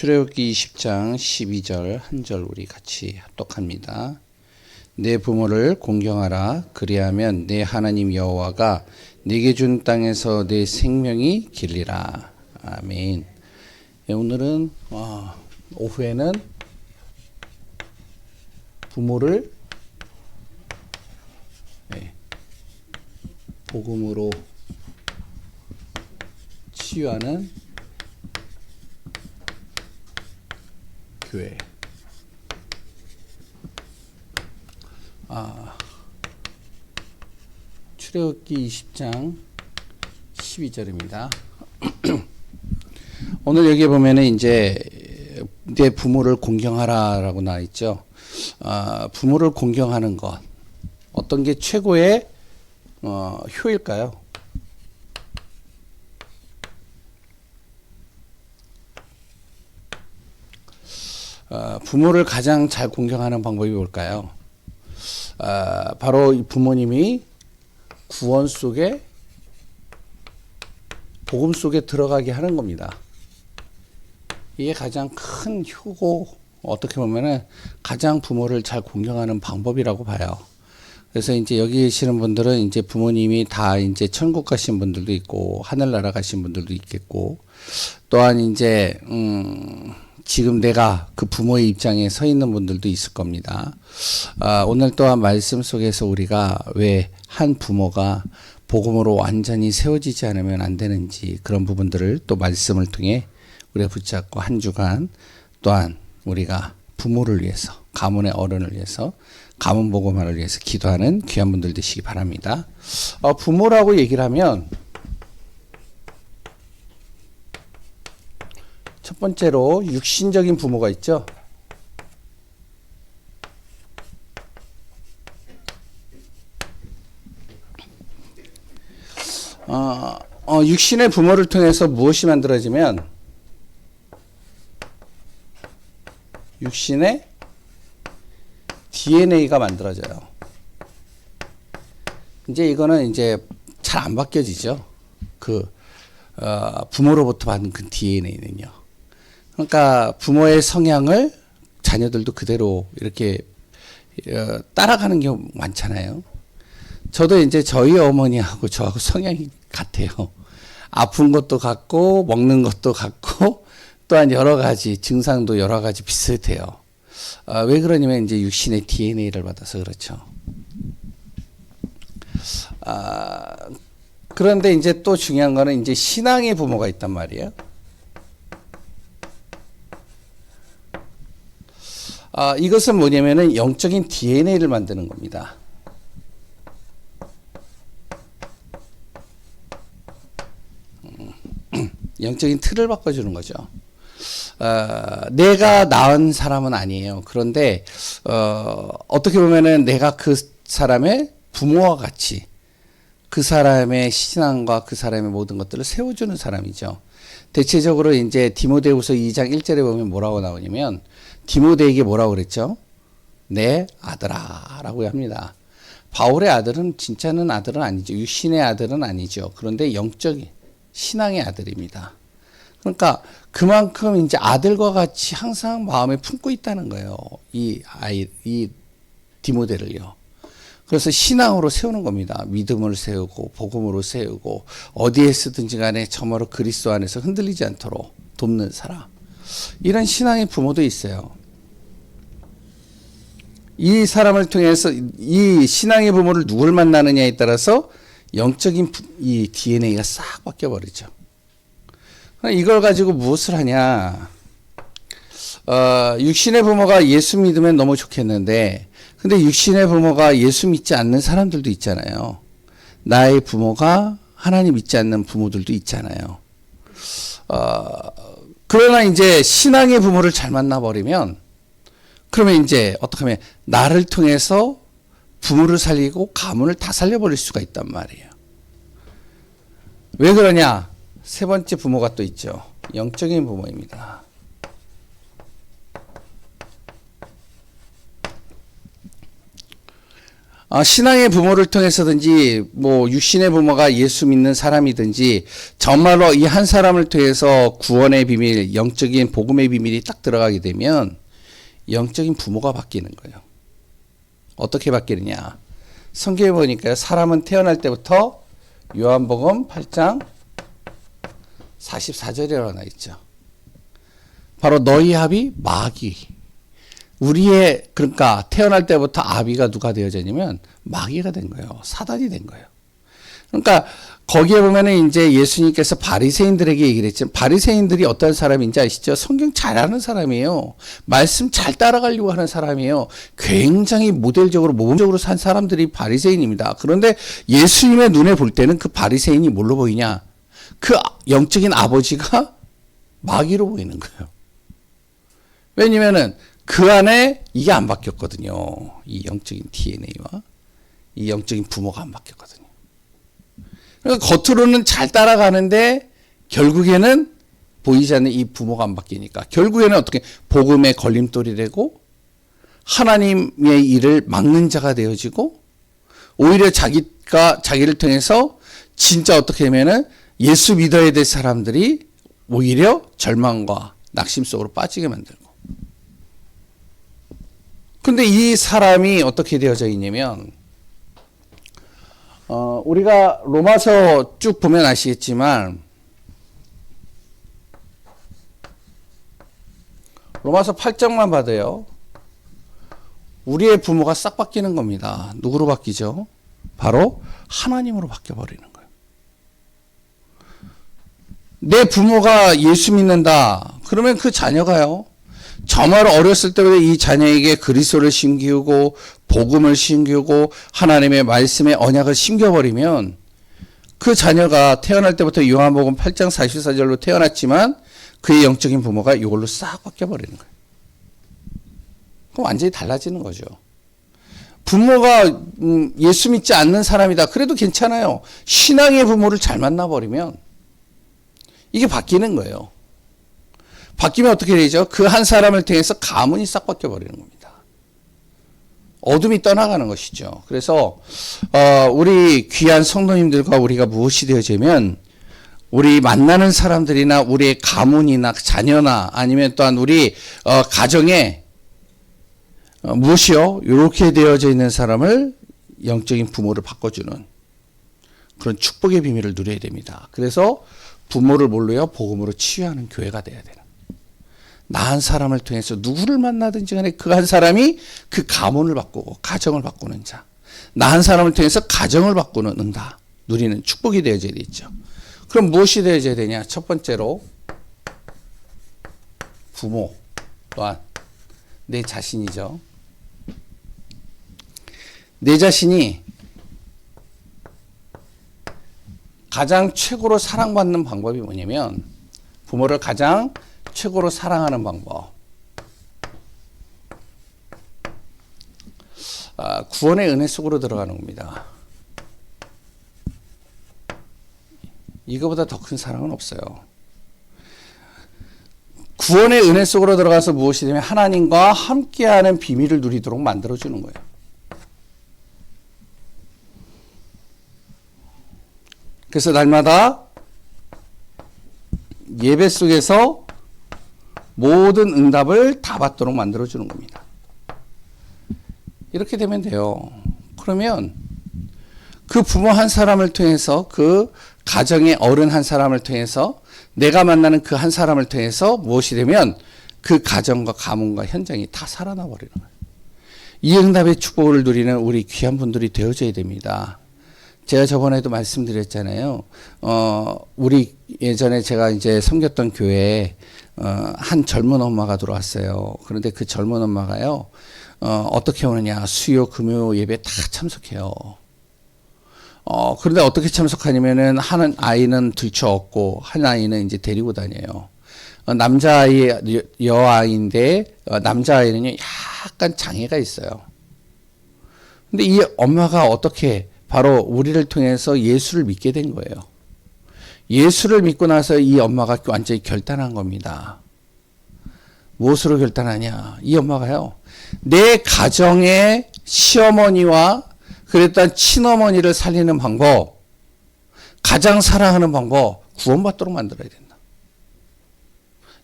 출애굽기 20장 12절 한 절 우리 같이 합독합니다. 내 부모를 공경하라. 그리하면 내 하나님 여호와가 네게 준 땅에서 내 생명이 길리라. 아멘. 오늘은 오후에는 부모를 복음으로 치유하는 교회. 출애굽기 20장 12절입니다. 오늘 여기 보면은 이제 내 부모를 공경하라라고 나와 있죠. 부모를 공경하는 것, 어떤 게 최고의 효일까요? 부모를 가장 잘 공경하는 방법이 뭘까요? 바로 이 부모님이 구원 속에, 복음 속에 들어가게 하는 겁니다. 이게 가장 큰 효고, 어떻게 보면은 가장 부모를 잘 공경하는 방법이라고 봐요. 그래서 이제 여기 계시는 분들은 이제 부모님이 다 이제 천국 가신 분들도 있고, 하늘나라 가신 분들도 있겠고, 또한 이제, 지금 내가 그 부모의 입장에 서 있는 분들도 있을 겁니다. 오늘 또한 말씀 속에서 우리가 왜 한 부모가 복음으로 완전히 세워지지 않으면 안 되는지, 그런 부분들을 또 말씀을 통해 우리가 붙잡고 한 주간 또한 우리가 부모를 위해서, 가문의 어른을 위해서, 가문 복음화를 위해서 기도하는 귀한 분들 되시기 바랍니다. 부모라고 얘기를 하면 첫 번째로 육신적인 부모가 있죠. 육신의 부모를 통해서 무엇이 만들어지면 육신의 DNA가 만들어져요. 이제 이거는 이제 잘 안 바뀌어지죠. 부모로부터 받은 그 DNA는요. 그러니까 부모의 성향을 자녀들도 그대로 이렇게 따라가는 경우 많잖아요. 저도 이제 저희 어머니하고 저하고 성향이 같아요. 아픈 것도 같고 먹는 것도 같고 또한 여러 가지 증상도 여러 가지 비슷해요. 왜 그러냐면 이제 육신의 DNA를 받아서 그렇죠. 그런데 이제 또 중요한 거는 이제 신앙의 부모가 있단 말이에요. 이것은 뭐냐면은 영적인 DNA를 만드는 겁니다. 영적인 틀을 바꿔주는 거죠. 내가 낳은 사람은 아니에요. 그런데 어떻게 보면은 내가 그 사람의 부모와 같이 그 사람의 신앙과 그 사람의 모든 것들을 세워주는 사람이죠. 대체적으로 이제 디모데후서 2장 1절에 보면 뭐라고 나오냐면, 디모데에게 뭐라고 그랬죠? 내 아들아 라고 합니다. 바울의 아들은 진짜는 아들은 아니죠. 육신의 아들은 아니죠. 그런데 영적인 신앙의 아들입니다. 그러니까 그만큼 이제 아들과 같이 항상 마음에 품고 있다는 거예요. 이 디모데를요. 그래서 신앙으로 세우는 겁니다. 믿음을 세우고 복음으로 세우고 어디에 쓰든지 간에 저마로 그리스도 안에서 흔들리지 않도록 돕는 사람. 이런 신앙의 부모도 있어요. 이 사람을 통해서 이 신앙의 부모를 누굴 만나느냐에 따라서 영적인 이 DNA가 싹 바뀌어버리죠. 이걸 가지고 무엇을 하냐. 육신의 부모가 예수 믿으면 너무 좋겠는데, 근데 육신의 부모가 예수 믿지 않는 사람들도 있잖아요. 나의 부모가 하나님 믿지 않는 부모들도 있잖아요. 그러나 이제 신앙의 부모를 잘 만나버리면, 그러면 이제 어떻게 하면 나를 통해서 부모를 살리고 가문을 다 살려버릴 수가 있단 말이에요. 왜 그러냐? 세 번째 부모가 또 있죠. 영적인 부모입니다. 신앙의 부모를 통해서든지 뭐 육신의 부모가 예수 믿는 사람이든지 정말로 이 한 사람을 통해서 구원의 비밀, 영적인 복음의 비밀이 딱 들어가게 되면 영적인 부모가 바뀌는 거예요. 어떻게 바뀌느냐? 성경에 보니까 사람은 태어날 때부터 요한복음 8장 44절이라고 나와 있죠. 바로 너희 아비 마귀. 우리의 그러니까 태어날 때부터 아비가 누가 되어졌냐면 마귀가 된 거예요. 사단이 된 거예요. 그러니까 거기에 보면은 이제 예수님께서 바리새인들에게 얘기를 했지만 바리새인들이 어떤 사람인지 아시죠? 성경 잘 아는 사람이에요. 말씀 잘 따라가려고 하는 사람이에요. 굉장히 모델적으로 모범적으로 산 사람들이 바리새인입니다. 그런데 예수님의 눈에 볼 때는 그 바리새인이 뭘로 보이냐? 그 영적인 아버지가 마귀로 보이는 거예요. 왜냐면은 그 안에 이게 안 바뀌었거든요. 이 영적인 DNA와 이 영적인 부모가 안 바뀌었거든요. 그러니까 겉으로는 잘 따라가는데 결국에는 보이지 않는 이 부모가 안 바뀌니까 결국에는 어떻게 복음의 걸림돌이 되고 하나님의 일을 막는 자가 되어지고 오히려 자기를 통해서 진짜 어떻게 하면은 예수 믿어야 될 사람들이 오히려 절망과 낙심 속으로 빠지게 만들고. 근데 이 사람이 어떻게 되어져 있냐면, 우리가 로마서 쭉 보면 아시겠지만, 로마서 8장만 봐도요, 우리의 부모가 싹 바뀌는 겁니다. 누구로 바뀌죠? 바로 하나님으로 바뀌어버리는 거예요. 내 부모가 예수 믿는다. 그러면 그 자녀가요, 정말 어렸을 때부터 이 자녀에게 그리스도를 심기우고 복음을 심기우고 하나님의 말씀의 언약을 심겨버리면 그 자녀가 태어날 때부터 요한복음 8장 44절로 태어났지만 그의 영적인 부모가 이걸로 싹 바뀌어버리는 거예요. 그럼 완전히 달라지는 거죠. 부모가 예수 믿지 않는 사람이다. 그래도 괜찮아요. 신앙의 부모를 잘 만나버리면 이게 바뀌는 거예요. 바뀌면 어떻게 되죠? 그 한 사람을 통해서 가문이 싹 바뀌어버리는 겁니다. 어둠이 떠나가는 것이죠. 그래서 우리 귀한 성도님들과 우리가 무엇이 되어지면 우리 만나는 사람들이나 우리의 가문이나 자녀나 아니면 또한 우리 가정에 무엇이요? 이렇게 되어져 있는 사람을 영적인 부모를 바꿔주는 그런 축복의 비밀을 누려야 됩니다. 그래서 부모를 뭘로요? 복음으로 치유하는 교회가 돼야 되는. 나 한 사람을 통해서 누구를 만나든지 간에 그 한 사람이 그 가문을 바꾸고 가정을 바꾸는 자. 나 한 사람을 통해서 가정을 바꾸는 은다. 누리는 축복이 되어져야 되죠. 그럼 무엇이 되어져야 되냐? 첫 번째로 부모 또한 내 자신이죠. 내 자신이 가장 최고로 사랑받는 방법이 뭐냐면 부모를 가장 최고로 사랑하는 방법. 구원의 은혜 속으로 들어가는 겁니다. 이거보다 더 큰 사랑은 없어요. 구원의 은혜 속으로 들어가서 무엇이 되면 하나님과 함께하는 비밀을 누리도록 만들어주는 거예요. 그래서 날마다 예배 속에서 모든 응답을 다 받도록 만들어주는 겁니다. 이렇게 되면 돼요. 그러면 그 부모 한 사람을 통해서 그 가정의 어른 한 사람을 통해서 내가 만나는 그 한 사람을 통해서 무엇이 되면 그 가정과 가문과 현장이 다 살아나 버리는 거예요. 이 응답의 축복을 누리는 우리 귀한 분들이 되어져야 됩니다. 제가 저번에도 말씀드렸잖아요. 우리 예전에 제가 이제 섬겼던 교회에 한 젊은 엄마가 들어왔어요. 그런데 그 젊은 엄마가요, 어떻게 오느냐, 수요, 금요 예배 다 참석해요. 그런데 어떻게 참석하냐면은 한 아이는 들쳐업고 한 아이는 이제 데리고 다녀요. 남자아이, 여아이인데 남자아이는요, 약간 장애가 있어요. 근데 이 엄마가 어떻게 바로 우리를 통해서 예수를 믿게 된 거예요. 예수를 믿고 나서 이 엄마가 완전히 결단한 겁니다. 무엇으로 결단하냐? 이 엄마가요, 내 가정의 시어머니와 그랬던 친어머니를 살리는 방법, 가장 사랑하는 방법, 구원받도록 만들어야 된다.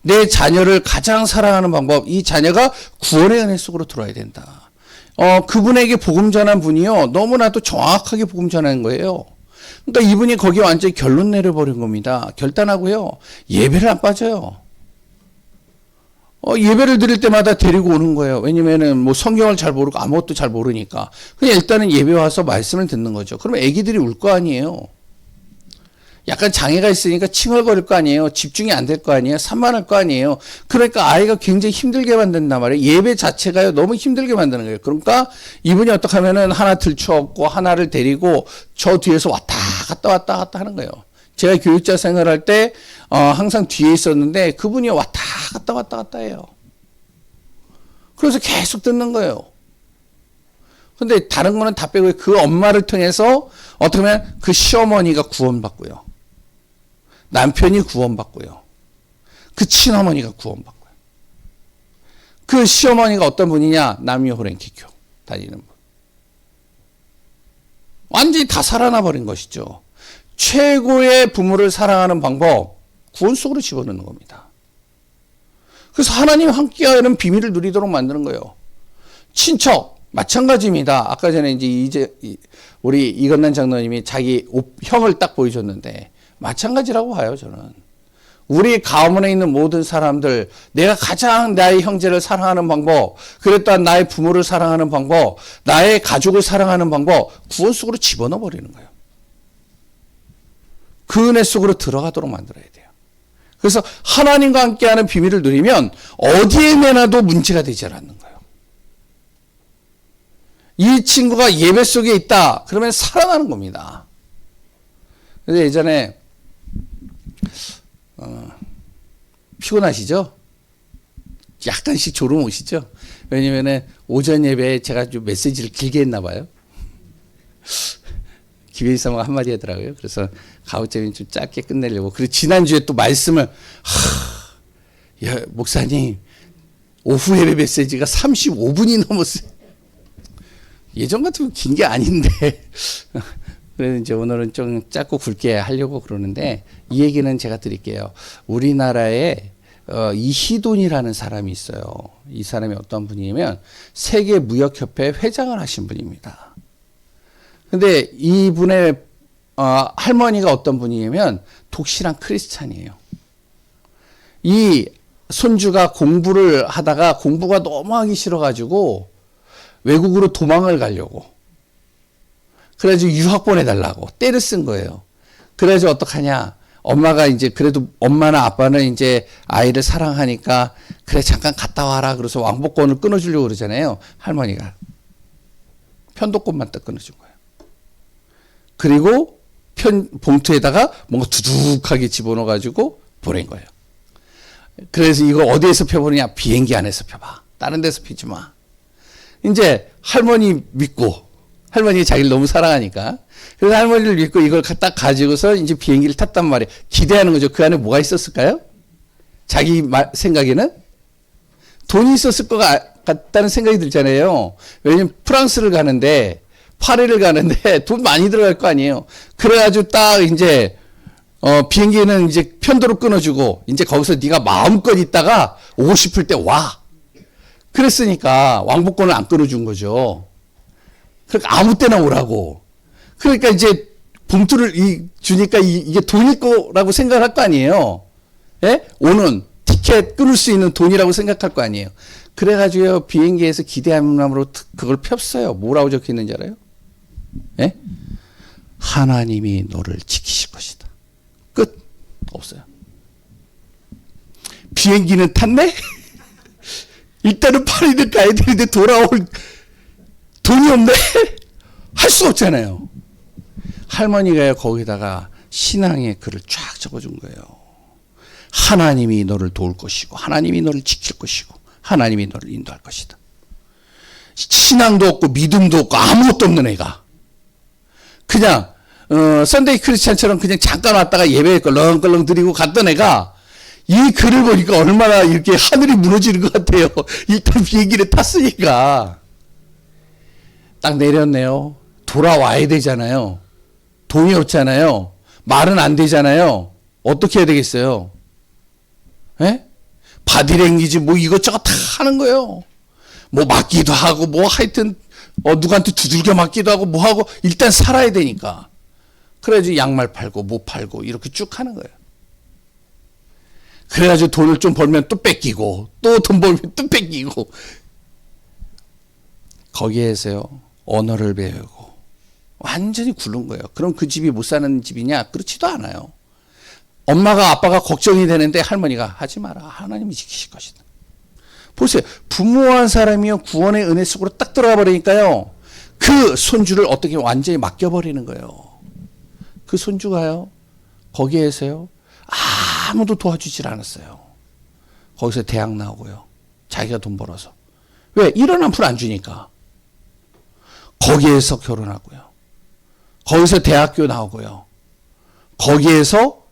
내 자녀를 가장 사랑하는 방법, 이 자녀가 구원의 은혜 속으로 들어와야 된다. 그분에게 복음 전한 분이요, 너무나도 정확하게 복음 전하는 거예요. 그러니까 이분이 거기에 완전히 결론 내려버린 겁니다. 결단하고요, 예배를 안 빠져요. 예배를 드릴 때마다 데리고 오는 거예요. 왜냐면은 뭐 성경을 잘 모르고 아무것도 잘 모르니까. 그냥 일단은 예배 와서 말씀을 듣는 거죠. 그러면 애기들이 울 거 아니에요. 약간 장애가 있으니까 칭얼거릴 거 아니에요. 집중이 안 될 거 아니에요. 산만할 거 아니에요. 그러니까 아이가 굉장히 힘들게 만든단 말이에요. 예배 자체가요, 너무 힘들게 만드는 거예요. 그러니까 이분이 어떻게 하면은 하나 들쳐업고 하나를 데리고 저 뒤에서 왔다 갔다 하는 거예요. 제가 교육자 생활할 때 항상 뒤에 있었는데 그분이 왔다 갔다 해요. 그래서 계속 듣는 거예요. 근데 다른 거는 다 빼고 그 엄마를 통해서 어떻게 보면 그 시어머니가 구원받고요, 남편이 구원받고요, 그 친어머니가 구원받고요. 그 시어머니가 어떤 분이냐? 남이 호랭키교 다니는 분. 완전히 다 살아나 버린 것이죠. 최고의 부모를 사랑하는 방법, 구원 속으로 집어넣는 겁니다. 그래서 하나님 함께하는 비밀을 누리도록 만드는 거예요. 친척 마찬가지입니다. 아까 전에 이제 우리 이건난 장로님이 자기 형을 딱 보여줬는데 마찬가지라고 봐요. 저는 우리 가문에 있는 모든 사람들, 내가 가장 나의 형제를 사랑하는 방법, 그랬던 나의 부모를 사랑하는 방법, 나의 가족을 사랑하는 방법, 구원 속으로 집어넣어 버리는 거예요. 그 은혜 속으로 들어가도록 만들어야 돼요. 그래서 하나님과 함께하는 비밀을 누리면 어디에 내놔도 문제가 되지 않는 거예요. 이 친구가 예배 속에 있다, 그러면 살아나는 겁니다. 그래서 예전에 피곤하시죠? 약간씩 졸음 오시죠? 왜냐면은 오전 예배에 제가 좀 메시지를 길게 했나 봐요. 기회이사가 한마디 하더라고요. 그래서 가우점이 좀 짧게 끝내려고. 그리고 지난주에 또 말씀을, 야, 목사님, 오후 예배 메시지가 35분이 넘었어요. 예전 같으면 긴 게 아닌데. 그래서 이제 오늘은 좀 짧고 굵게 하려고 그러는데, 이 얘기는 제가 드릴게요. 우리나라에 이희돈이라는 사람이 있어요. 이 사람이 어떤 분이냐면 세계무역협회 회장을 하신 분입니다. 근데 이분의 할머니가 어떤 분이냐면 독실한 크리스찬이에요. 이 손주가 공부를 하다가 공부가 너무 하기 싫어가지고 외국으로 도망을 가려고, 그래가지고 유학 보내달라고 떼를 쓴 거예요. 그래서 어떡하냐, 엄마가 이제 그래도 엄마나 아빠는 이제 아이를 사랑하니까 그래 잠깐 갔다 와라, 그래서 왕복권을 끊어주려고 그러잖아요. 할머니가 편도권만 딱 끊어준 거예요. 그리고 봉투에다가 뭔가 두둑하게 집어넣어가지고 보낸 거예요. 그래서 이거 어디에서 펴보느냐? 비행기 안에서 펴봐. 다른 데서 피지 마. 이제 할머니 믿고, 할머니 자기를 너무 사랑하니까. 그래서 할머니를 믿고 이걸 딱 가지고서 이제 비행기를 탔단 말이에요. 기대하는 거죠. 그 안에 뭐가 있었을까요? 자기 생각에는 돈이 있었을 것 같다는 생각이 들잖아요. 왜냐면 프랑스를 가는데, 파리를 가는데 돈 많이 들어갈 거 아니에요. 그래가지고 딱 이제 비행기는 이제 편도로 끊어주고 이제 거기서 네가 마음껏 있다가 오고 싶을 때 와. 그랬으니까 왕복권을 안 끊어준 거죠. 그러니까 아무 때나 오라고. 그러니까 이제 봉투를 주니까 이게 돈일 거라고 생각할 거 아니에요. 예? 오는 티켓 끊을 수 있는 돈이라고 생각할 거 아니에요. 그래가지고 비행기에서 기대함으로 그걸 폈어요. 뭐라고 적혀 있는지 알아요? 예? 하나님이 너를 지키실 것이다. 끝. 없어요. 비행기는 탔네? 일단은 파리를 가야 되는데 돌아올 돈이 없네? 할 수 없잖아요. 할머니가 거기다가 신앙의 글을 쫙 적어준 거예요. 하나님이 너를 도울 것이고, 하나님이 너를 지킬 것이고, 하나님이 너를 인도할 것이다. 신앙도 없고 믿음도 없고 아무것도 없는 애가 그냥 선데이 크리스찬처럼 그냥 잠깐 왔다가 예배 껄렁껄렁 드리고 갔던 애가 이 글을 보니까 얼마나 이렇게 하늘이 무너지는 것 같아요. 일단 비행기를 탔으니까 딱 내렸네요. 돌아와야 되잖아요. 돈이 없잖아요. 말은 안 되잖아요. 어떻게 해야 되겠어요? 예? 바디랭귀지 뭐 이것저것 다 하는 거예요. 뭐 맞기도 하고 뭐 하여튼 누구한테 두들겨 맞기도 하고 뭐 하고 일단 살아야 되니까. 그래야지 양말 팔고 뭐 팔고 이렇게 쭉 하는 거예요. 그래가지고 돈을 좀 벌면 또 뺏기고 또 돈 벌면 또 뺏기고 거기에서요 언어를 배우고 완전히 굴른 거예요. 그럼 그 집이 못 사는 집이냐? 그렇지도 않아요. 엄마가 아빠가 걱정이 되는데 할머니가 하지 마라. 하나님이 지키실 것이다. 보세요. 부모한 사람이요 구원의 은혜 속으로 딱 들어가 버리니까요. 그 손주를 어떻게 완전히 맡겨버리는 거예요. 그 손주가요. 거기에서요. 아무도 도와주질 않았어요. 거기서 대학 나오고요. 자기가 돈 벌어서. 왜? 이런 한 푼 안 주니까. 거기에서 결혼하고요. 거기서 대학교 나오고요. 거기에서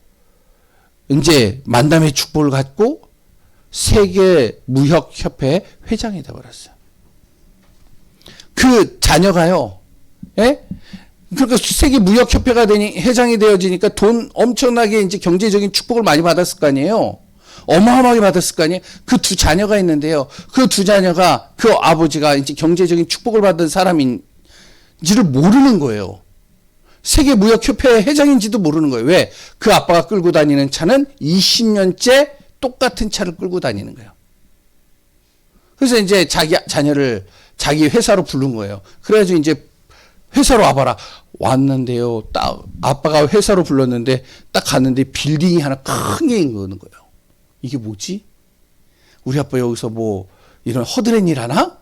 이제 만남의 축복을 갖고 세계 무역협회 회장이 되어버렸어요. 그 자녀가요. 예? 그러니까 세계 무역협회가 되니 회장이 되어지니까 돈 엄청나게 이제 경제적인 축복을 많이 받았을 거 아니에요. 어마어마하게 받았을 거 아니에요. 그 두 자녀가 있는데요. 그 두 자녀가 그 아버지가 이제 경제적인 축복을 받은 사람인지를 모르는 거예요. 세계 무역협회 회장인지도 모르는 거예요. 왜? 그 아빠가 끌고 다니는 차는 20년째 똑같은 차를 끌고 다니는 거예요. 그래서 이제 자기 자녀를 자기 회사로 부른 거예요. 그래가지고 이제 회사로 와봐라. 왔는데요. 딱 아빠가 회사로 불렀는데 딱 갔는데 빌딩이 하나 큰 게 있는 거예요. 이게 뭐지? 우리 아빠 여기서 뭐 이런 허드렛 일 하나?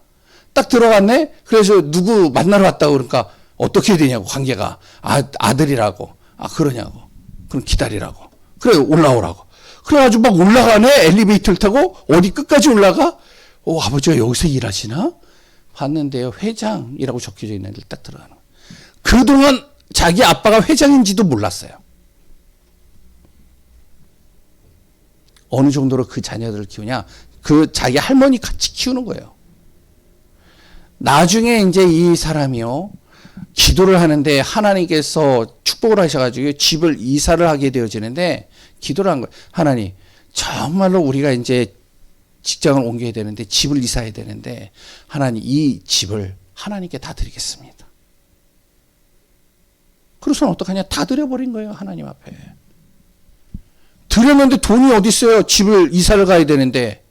딱 들어갔네. 그래서 누구 만나러 왔다고 그러니까 어떻게 되냐고 관계가. 아들이라고. 그러냐고. 그럼 기다리라고. 그래 올라오라고. 그래가지고 막 올라가네. 엘리베이터를 타고 어디 끝까지 올라가? 아버지가 여기서 일하시나? 봤는데요. 회장이라고 적혀져 있는 데를 딱 들어가는 거예요. 그동안 자기 아빠가 회장인지도 몰랐어요. 어느 정도로 그 자녀들을 키우냐? 그 자기 할머니 같이 키우는 거예요. 나중에 이제 이 사람이요. 기도를 하는데 하나님께서 축복을 하셔가지고 집을 이사를 하게 되어지는데 기도를 한 거예요. 하나님, 정말로 우리가 이제 직장을 옮겨야 되는데 집을 이사해야 되는데 하나님 이 집을 하나님께 다 드리겠습니다. 그래서는 어떡하냐? 다 드려버린 거예요. 하나님 앞에. 드렸는데 돈이 어디 있어요? 집을 이사를 가야 되는데.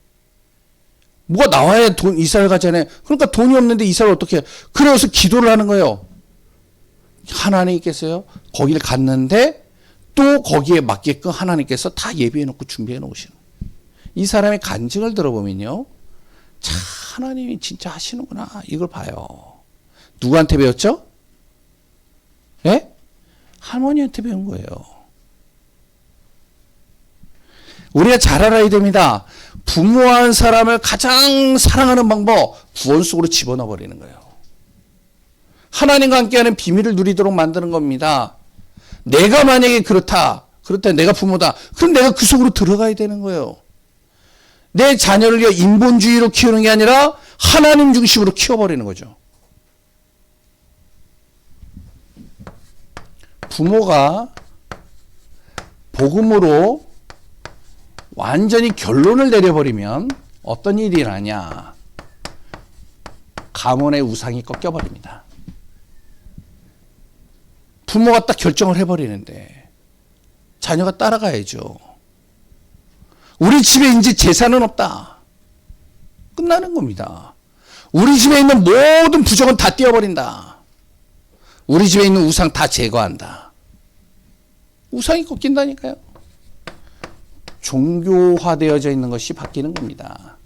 뭐가 나와야 돈 이사를 가잖아요. 그러니까 돈이 없는데 이사를 어떻게 해요? 그래서 기도를 하는 거예요. 하나님께서요. 거기를 갔는데 또 거기에 맞게끔 하나님께서 다 예비해 놓고 준비해 놓으시는 거예요. 이 사람의 간증을 들어보면요. 참 하나님이 진짜 하시는구나. 이걸 봐요. 누구한테 배웠죠? 예? 할머니한테 배운 거예요. 우리가 잘 알아야 됩니다. 부모한 사람을 가장 사랑하는 방법, 구원 속으로 집어넣어 버리는 거예요. 하나님과 함께하는 비밀을 누리도록 만드는 겁니다. 내가 만약에 그렇다 내가 부모다. 그럼 내가 그 속으로 들어가야 되는 거예요. 내 자녀를 인본주의로 키우는 게 아니라 하나님 중심으로 키워버리는 거죠. 부모가 복음으로 완전히 결론을 내려버리면 어떤 일이 일어나냐. 가문의 우상이 꺾여버립니다. 부모가 딱 결정을 해버리는데 자녀가 따라가야죠. 우리 집에 이제 재산은 없다. 끝나는 겁니다. 우리 집에 있는 모든 부족은 다 떼어버린다. 우리 집에 있는 우상 다 제거한다. 우상이 꺾인다니까요. 종교화되어져 있는 것이 바뀌는 겁니다.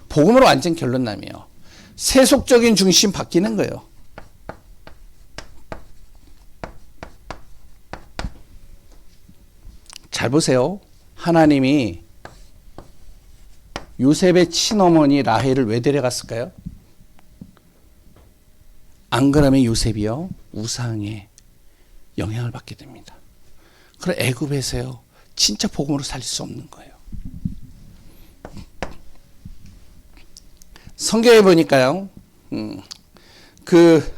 복음으로 완전 결론 나며 세속적인 중심 바뀌는 거예요. 잘 보세요. 하나님이 요셉의 친어머니 라헬을 왜 데려갔을까요? 안 그러면 요셉이요 우상에 영향을 받게 됩니다. 그래 애굽에서요 진짜 복음으로 살릴 수 없는 거예요. 성경에 보니까요, 그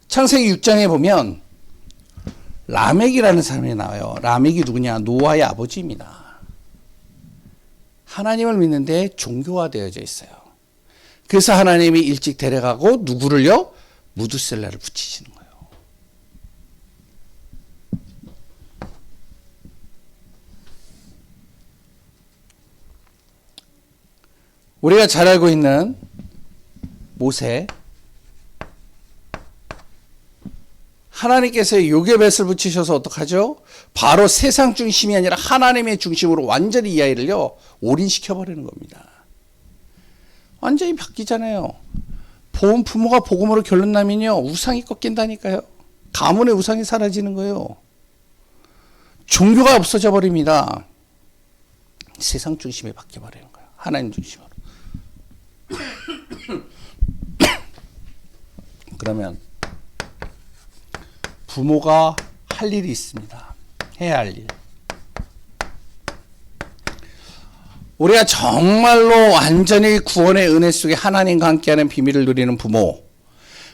창세기 6장에 보면 라멕이라는 사람이 나와요. 라멕이 누구냐? 노아의 아버지입니다. 하나님을 믿는데 종교화되어져 있어요. 그래서 하나님이 일찍 데려가고 누구를요? 무두셀라를 붙이시는 거예요. 우리가 잘 알고 있는 모세, 하나님께서 요괴뱃을 붙이셔서 어떡하죠? 바로 세상 중심이 아니라 하나님의 중심으로 완전히 이 아이를요 올인시켜버리는 겁니다. 완전히 바뀌잖아요. 부모가 복음으로 결론 나면요 우상이 꺾인다니까요. 가문의 우상이 사라지는 거예요. 종교가 없어져 버립니다. 세상 중심에 바뀌어버리는 거예요. 하나님 중심으로. 그러면 부모가 할 일이 있습니다. 해야 할 일. 우리가 정말로 완전히 구원의 은혜 속에 하나님과 함께하는 비밀을 누리는 부모,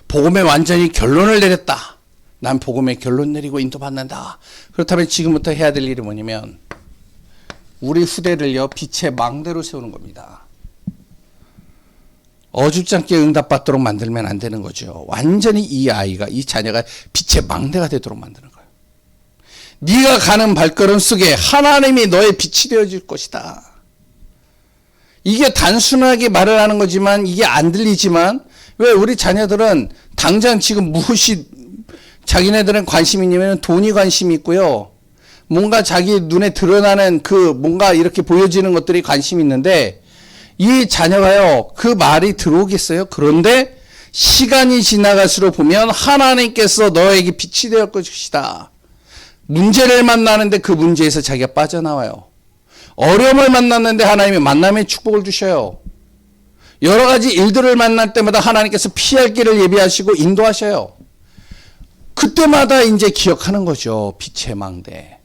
복음에 완전히 결론을 내렸다. 난 복음에 결론 내리고 인도받는다. 그렇다면 지금부터 해야 될 일이 뭐냐면 우리 후대를요 빛의 망대로 세우는 겁니다. 어줍지 않게 응답받도록 만들면 안 되는 거죠. 완전히 이 아이가, 이 자녀가 빛의 망대가 되도록 만드는 거예요. 네가 가는 발걸음 속에 하나님이 너의 빛이 되어질 것이다. 이게 단순하게 말을 하는 거지만 이게 안 들리지만 왜 우리 자녀들은 당장 지금 무엇이 자기네들은 관심이 있냐면 돈이 관심이 있고요. 뭔가 자기 눈에 드러나는 그 뭔가 이렇게 보여지는 것들이 관심이 있는데 이 자녀가요 그 말이 들어오겠어요? 그런데 시간이 지나갈수록 보면 하나님께서 너에게 빛이 되었을 것이다. 문제를 만나는데 그 문제에서 자기가 빠져나와요. 어려움을 만났는데 하나님이 만남의 축복을 주셔요. 여러 가지 일들을 만날 때마다 하나님께서 피할 길을 예비하시고 인도하셔요. 그때마다 이제 기억하는 거죠. 빛의 망대.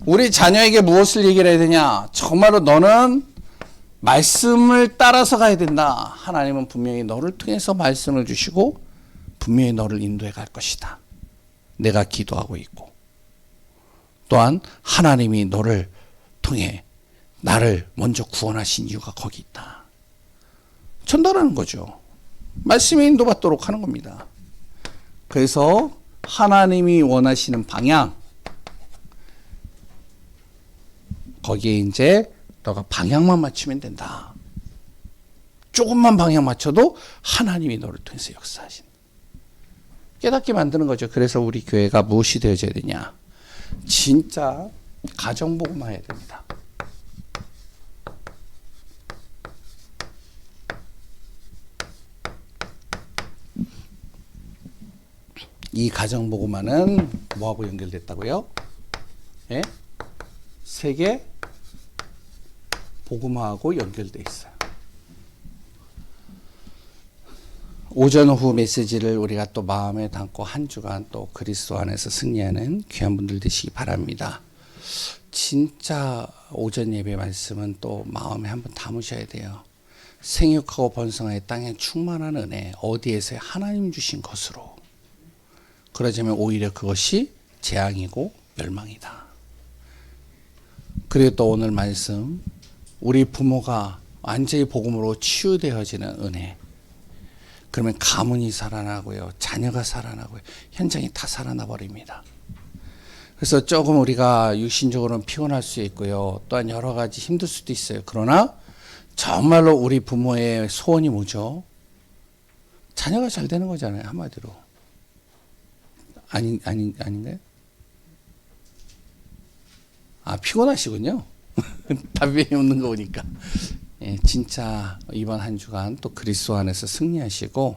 우리 자녀에게 무엇을 얘기를 해야 되냐? 정말로 너는 말씀을 따라서 가야 된다. 하나님은 분명히 너를 통해서 말씀을 주시고 분명히 너를 인도해 갈 것이다. 내가 기도하고 있고 또한 하나님이 너를 통해 나를 먼저 구원하신 이유가 거기 있다. 전달하는 거죠. 말씀에 인도받도록 하는 겁니다. 그래서 하나님이 원하시는 방향, 거기에 이제 너가 방향만 맞추면 된다. 조금만 방향 맞춰도 하나님이 너를 통해서 역사하신다. 깨닫게 만드는 거죠. 그래서 우리 교회가 무엇이 되어져야 되냐? 진짜 가정복음화 해야 됩니다. 이 가정복음화는 뭐하고 연결됐다고요? 예? 세계 복음화하고 연결돼 있어요. 오전 오후 메시지를 우리가 또 마음에 담고 한 주간 또 그리스도 안에서 승리하는 귀한 분들 되시기 바랍니다. 진짜 오전 예배 말씀은 또 마음에 한번 담으셔야 돼요. 생육하고 번성하여 땅에 충만한 은혜, 어디에서 하나님 주신 것으로. 그러자면 오히려 그것이 재앙이고 멸망이다. 그리고 또 오늘 말씀, 우리 부모가 완전히 복음으로 치유되어지는 은혜. 그러면 가문이 살아나고요. 자녀가 살아나고요. 현장이 다 살아나 버립니다. 그래서 조금 우리가 육신적으로는 피곤할 수 있고요. 또한 여러 가지 힘들 수도 있어요. 그러나 정말로 우리 부모의 소원이 뭐죠? 자녀가 잘 되는 거잖아요. 한마디로. 아닌가요? 아, 피곤하시군요. 답변이 없는 거 보니까. 예, 진짜 이번 한 주간 또 그리스도 안에서 승리하시고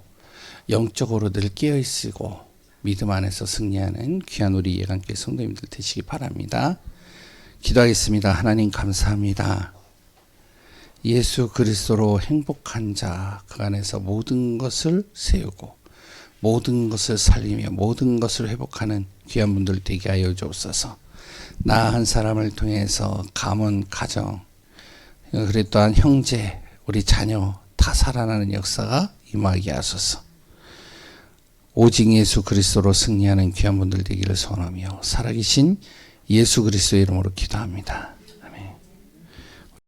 영적으로 늘 깨어있으고 믿음 안에서 승리하는 귀한 우리 예감교회 성도님들 되시기 바랍니다. 기도하겠습니다. 하나님 감사합니다. 예수 그리스도로 행복한 자, 그 안에서 모든 것을 세우고 모든 것을 살리며 모든 것을 회복하는 귀한 분들 되게 하여 주옵소서. 나 한 사람을 통해서 가문, 가정, 그리고 또한 형제, 우리 자녀 다 살아나는 역사가 임하게 하소서. 오직 예수 그리스도로 승리하는 귀한 분들 되기를 소원하며 살아계신 예수 그리스도의 이름으로 기도합니다.